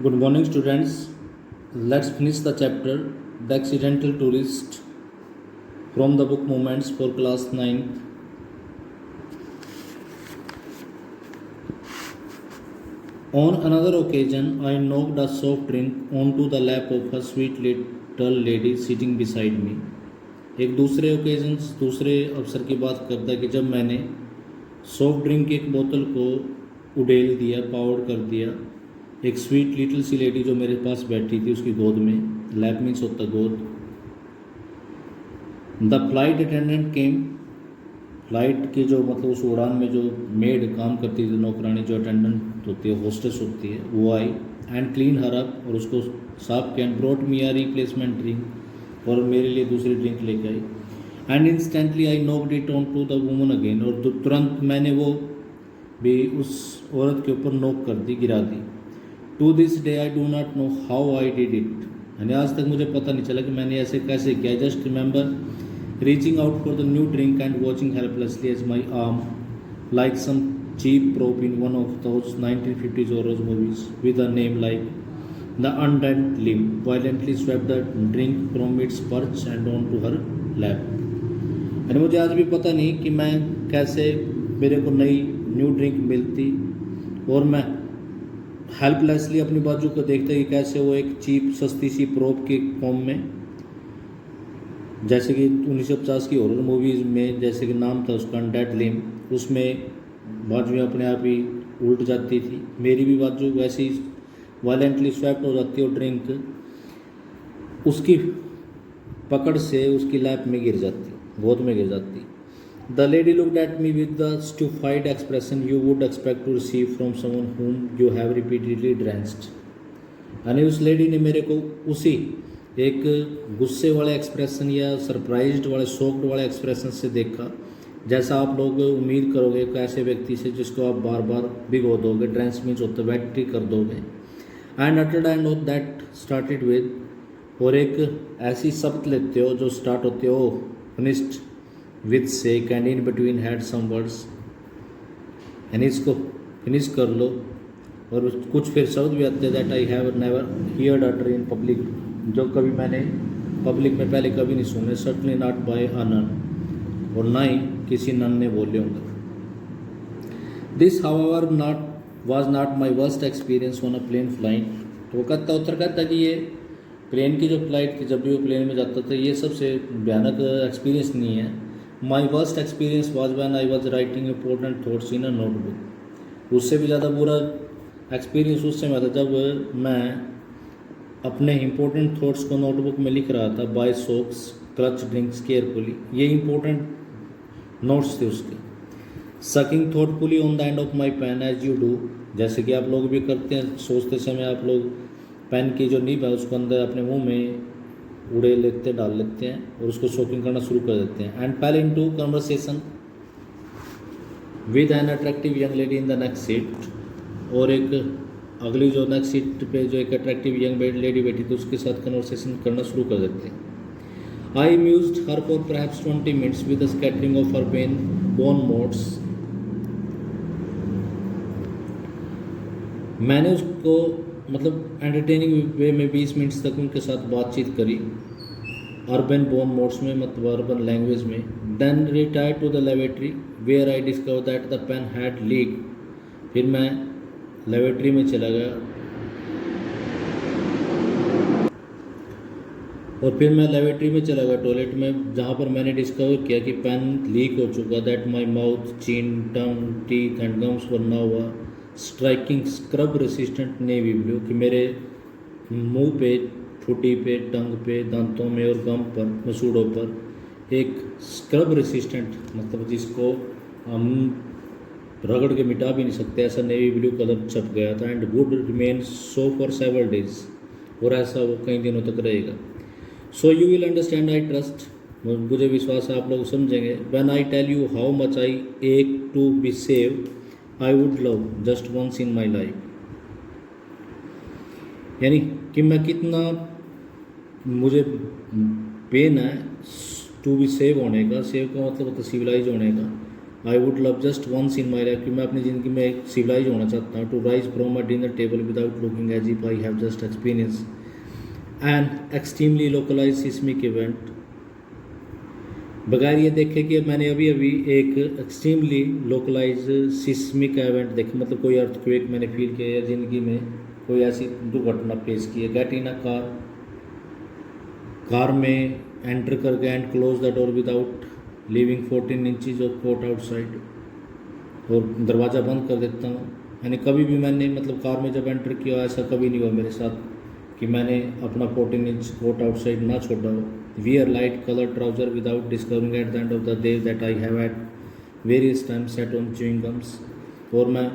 Good morning, students. Let's finish the chapter The Accidental Tourist from the book Moments for class 9th. On another occasion, I knocked a soft drink onto the lap of a sweet little lady sitting beside me. एक दूसरे अवसर की बात करता है कि जब मैंने सॉफ्ट ड्रिंक की एक बोतल को उड़ेल दिया, पाउड कर दिया, एक स्वीट लिटिल सी लेडी जो मेरे पास बैठी थी उसकी गोद में, लैप मीन्स होता गोद. The flight attendant came. Flight की जो मतलब उस उड़ान में जो मेड काम करती थी, नौकरानी जो अटेंडेंट होती है, होस्टेस होती है, वो आई एंड क्लीन हर अप, और उसको साफ किया, and brought me a replacement drink, और मेरे लिए दूसरी ड्रिंक लेके आई. And instantly I knocked it on to the woman again, और तुरंत मैंने वो भी उस औरत के ऊपर नॉक कर दी, गिरा दी. To this day I do not know how I did it. यानी आज तक मुझे पता नहीं चला कि मैंने ऐसे कैसे किया. Just remember reaching out for the new drink and watching helplessly as my arm, like some cheap prop in one of those 1950s horror movies with a name like The Undead Limb, violently swept the drink from its perch and onto her lap. और मुझे आज भी पता नहीं कि मैं कैसे मेरे को नई न्यू ड्रिंक मिलती और मैं हेल्पलेसली अपनी बाजू को देखता कि कैसे वो एक चीप सस्ती सी प्रोप के फॉर्म में, जैसे कि 1950 की हॉरर मूवीज़ में जैसे कि नाम था उसका अनडेड लिम्ब, उसमें बाजू अपने आप ही उल्ट जाती थी, मेरी भी बाजू वैसे ही वायलेंटली स्वैप्ट हो जाती और ड्रिंक उसकी पकड़ से उसकी लैप में गिर जाती, गोद में गिर जाती. The lady looked at me with the stupefied expression you would expect to receive from someone whom you have repeatedly drenched. यानी उस लेडी ने मेरे को उसी एक गुस्से वाले एक्सप्रेशन या सरप्राइज्ड वाले, शॉक्ड वाले एक्सप्रेशन से देखा जैसा आप लोग उम्मीद करोगे एक ऐसे व्यक्ति से जिसको आप बार बार भिगो दोगे, ड्रेंच मीन्स होता है वेट कर दोगे. And uttered I know that started with, और एक ऐसी शब्द लेते हो जो स्टार्ट होते हो finished with sec and in between had some words, यानी इसको फिनिश कर लो, और कुछ फिर शब्द भी आते हैं that I have never heard utter in public, जो कभी मैंने पब्लिक में पहले कभी नहीं सुने. Certainly not by a nun, और ना ही किसी नन ने बोले होंगे. This however not was not my worst experience on a plane flight. तो वो कहता कि ये प्लेन की जो फ्लाइट थी, जब भी वो प्लेन में जाता था, ये सबसे भयानक एक्सपीरियंस नहीं है. My worst experience was when I was writing important thoughts in a notebook. उससे भी ज़्यादा बुरा एक्सपीरियंस उस समय था जब मैं अपने इंपॉर्टेंट थॉट्स को नोटबुक में लिख रहा था. By socks clutch drinks carefully, ये इंपॉर्टेंट नोट्स थे उसके. Sucking thoughtfully on the end of my pen as you do, जैसे कि आप लोग भी करते हैं, सोचते समय आप लोग पेन की जो नीब है उसको अंदर अपने मुंह में उड़े लेते, डाल लेते हैं और उसको शॉकिंग करना शुरू कर देते हैं. And pale in to conversation with an attractive young lady in the next seat, और एक अगली जो नेक्स्ट सीट पे जो एक अट्रैक्टिव यंग लेडी बैठी थी उसके साथ कन्वर्सेशन करना शुरू कर देते हैं. I amused her for perhaps 20 minutes with the scattering of her bon mots. मैंने उसको मतलब एंटरटेनिंग वे में 20 मिनट्स तक उनके साथ बातचीत करी, अर्बन बोन मोड्स में, मतलब अर्बन लैंग्वेज में. Then retire to the laboratory where I discover that the pen had leaked. फिर मैं लेबोरेटरी में चला गया और फिर मैं लेबोरेटरी में चला गया, टॉयलेट में, जहाँ पर मैंने डिस्कवर किया कि पेन लीक हो चुका. That my mouth, chin, tongue, teeth and gums were now a striking scrub resistant navy blue, कि मेरे मुंह पे, ठुड्डी पे, टंग पे, दांतों में और गम पर, मसूड़ों पर एक स्क्रब रेसिस्टेंट, मतलब जिसको हम रगड़ के मिटा भी नहीं सकते, ऐसा नेवी ब्लू कलर छप गया था. And would remain so for several days, और ऐसा वो कई दिनों तक रहेगा. So you will understand, I trust, मुझे विश्वास है आप लोग समझेंगे. When I tell you how much I ache to be save, I would love just once in my life. यानी कि मैं कितना मुझे पेन है टू बी सेव होने का. सेव का मतलब होता है सिविलाइज होने का, I would love just once in my life कि मैं अपनी ज़िंदगी में एक सिविलाइज होना चाहता हूँ, to rise from a dinner table without looking as if I have just experience an extremely localise seismic event. बगैर ये देखे कि मैंने अभी अभी एक एक्सट्रीमली लोकलाइज सिस्मिक इवेंट देखी, मतलब कोई अर्थक्वेक मैंने फील किया या ज़िंदगी में कोई ऐसी दुर्घटना फेस की है। गेट इन अ कार में एंटर करके and close the door without leaving 14 inches of coat outside, और दरवाज़ा बंद कर देता हूँ। यानी कभी भी मैंने मतलब कार में जब एंटर किया ऐसा कभी नहीं हुआ मेरे साथ कि मैंने अपना 14 इंच कोट आउटसाइड ना छोड़ा हो। Wear light colour trouser without discovering at the end of the day that I have at various times set on chewing gums, और मैं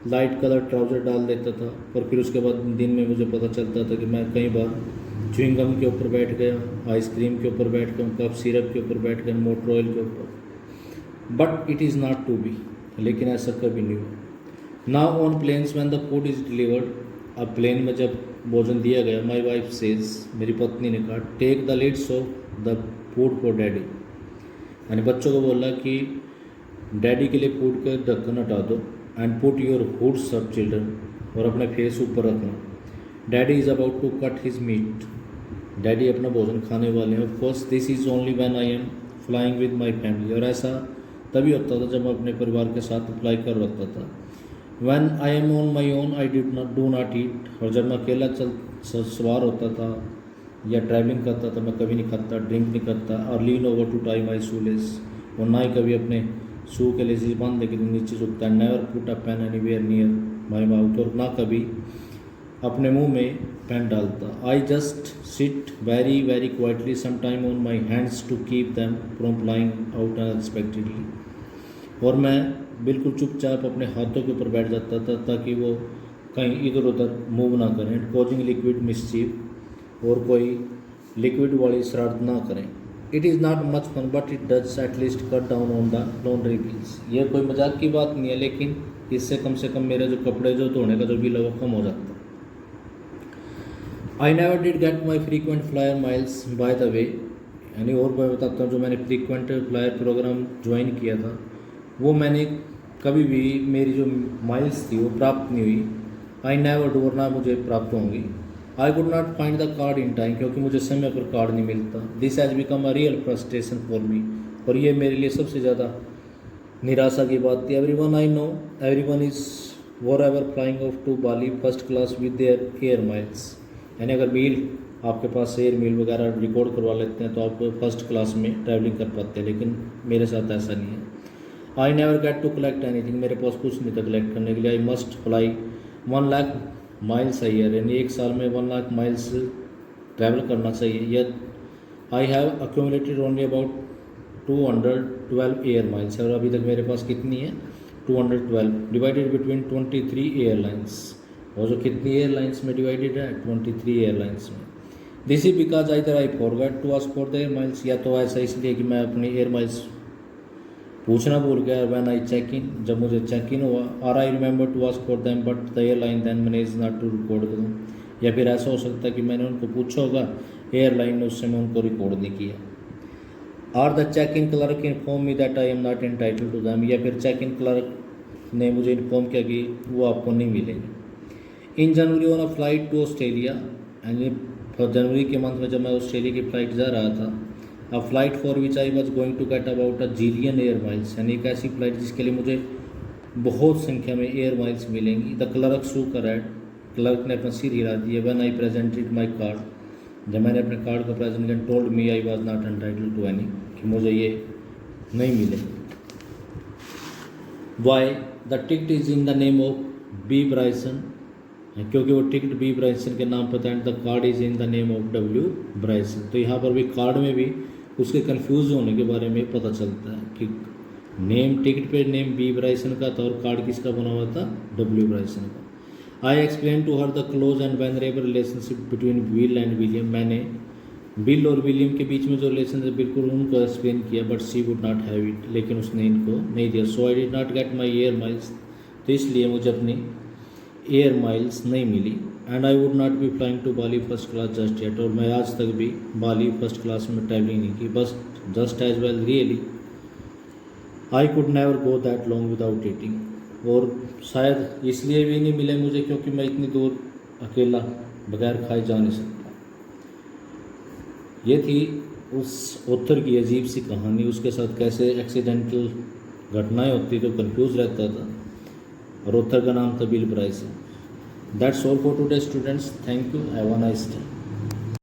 लाइट कलर ट्राउज़र डाल देता था और फिर उसके बाद दिन में मुझे पता चलता था कि मैं कई बार च्युइंग गम के ऊपर बैठ गया, आइसक्रीम के ऊपर बैठ गया, कप सिरप के ऊपर बैठ गया, मोटर ऑयल के ऊपर। But it is not to be, लेकिन ऐसा कभी नहीं हुआ। Now on planes when the food is delivered, अब प्लेन में जब भोजन दिया गया, माई वाइफ सेज, मेरी पत्नी ने कहा, take the lids of the food for daddy, यानी बच्चों को बोला कि डैडी के लिए फूड का ढक्कन हटा दो, and put your hoods up children, और अपने फेस ऊपर रखना। Daddy is about to cut his meat, daddy अपना भोजन खाने वाले हैं। Of course this is only when I am flying with my family, और ऐसा तभी होता था जब मैं अपने परिवार के साथ फ्लाई कर रखता था। When I M on my own I do not eat, और जब मैं अकेला सवार होता था या ट्रैवलिंग करता था मैं कभी नहीं खाता, ड्रिंक नहीं करता, और lean over to tie my shoelace, और ना ही कभी अपने शू के लेसिस बांध लेके नीचे झुकता है। Never put a pen anywhere near my mouth, और ना कभी अपने मुंह में पेन डालता। I just sit very very quietly some time on my hands to keep them from flying out unexpectedly, और मैं बिल्कुल चुपचाप अपने हाथों के ऊपर बैठ जाता था ताकि वो कहीं इधर उधर मूव ना करें, कॉजिंग लिक्विड मिसचीफ, और कोई लिक्विड वाली शरारत ना करें। It is not much fun but it does at least cut down on the laundry bills, ये कोई मजाक की बात नहीं है, लेकिन इससे कम से कम मेरे जो कपड़े जो धोने का जो बिल है वो कम हो जाता। I never did get my frequent flyer miles by the way, यानी और मैं बताता हूँ, जो मैंने फ्रीक्वेंट फ्लायर प्रोग्राम ज्वाइन किया था वो मैंने कभी भी मेरी जो माइल्स थी वो प्राप्त नहीं हुई। आई नेवर डू, और ना मुझे प्राप्त होंगी। आई would not find the card in time, क्योंकि मुझे समय पर कार्ड नहीं मिलता। This has become a real frustration for me, और ये मेरे लिए सबसे ज़्यादा निराशा की बात थी। Everyone I know, everyone is forever flying off to Bali first class with their air miles, यानी अगर मील आपके पास एयर मील वगैरह रिकॉर्ड करवा लेते हैं तो आप फर्स्ट क्लास में ट्रैवलिंग कर पाते हैं, लेकिन मेरे साथ ऐसा नहीं है। I never get to collect anything, मेरे पास कुछ नहीं था कलेक्ट करने के लिए। I must fly 1 lakh miles a year, यानी एक साल में 1 लाख माइल्स ट्रैवल करना चाहिए। यद I have accumulated only about 212 air miles, और अभी तक मेरे पास कितनी है 212, डिवाइडेड बिटवीन 23 एयरलाइंस, और जो कितनी एयरलाइंस में डिवाइडेड है 23 एयरलाइंस में। This is because either I forget to ask for the air miles, या तो ऐसा इसलिए कि मैं अपनी एयर माइल्स पूछना भूल गया व्हेन आई चेक इन, जब मुझे चेक इन हुआ, और I remember to ask for them but the airline then manage not to record them, या फिर ऐसा हो सकता है कि मैंने उनको पूछा होगा, एयरलाइन ने उस समय उनको रिकॉर्ड नहीं किया। और the check in clerk inform me that I am not entitled to them, या फिर चेक इन क्लर्क ने मुझे इन्फॉर्म किया कि वो आपको नहीं मिलेंगे। In January on a flight to Australia, यानी जनवरी के मंथ में जब मैं ऑस्ट्रेलिया की फ़्लाइट जा रहा था, a flight for which I was going to get about a zillion air miles, यानी एक ऐसी फ्लाइट जिसके लिए मुझे बहुत संख्या में एयर माइल्स मिलेंगी। The clerk shook her head, clerk ने अपना सिर हिला दिया। When I presented my card, जब मैंने अपने कार्ड को प्रेजेंट किया, told me I was not entitled to any, कि मुझे ये नहीं मिले। Why the ticket is in the name of B Bryson, क्योंकि वो टिकट बी ब्राइसन के नाम पर था, and the card is in the name of W ब्राइसन। तो यहाँ पर भी कार्ड में भी उसके कंफ्यूज होने के बारे में पता चलता है कि नेम टिकट पे नेम बी ब्राइसन का था और कार्ड किसका बना हुआ था, डब्ल्यू ब्राइसन का। I explain to her the close and venerable relationship between Will and William, मैंने बिल और विलियम के बीच में जो रिलेशन है बिल्कुल उनको एक्सप्लेन किया, but she would not have it, लेकिन उसने इनको नहीं दिया। So I did not get my air miles, तो इसलिए मुझे अपनी एयर माइल्स नहीं मिली। And I would not be flying to Bali first class just yet, और मैं आज तक भी बाली फर्स्ट क्लास में ट्रैवलिंग नहीं की, बस just as well really I could never go that long without eating. और शायद इसलिए भी नहीं मिले मुझे क्योंकि मैं इतनी दूर अकेला बगैर खाए जा नहीं सकता। ये थी उस ऑथर की अजीब सी कहानी। उसके साथ कैसे एक्सीडेंटल घटनाएं होती तो कंफ्यूज रहता था। और ऑथर का नाम था bill price. That's all for today students, thank you, have a nice day.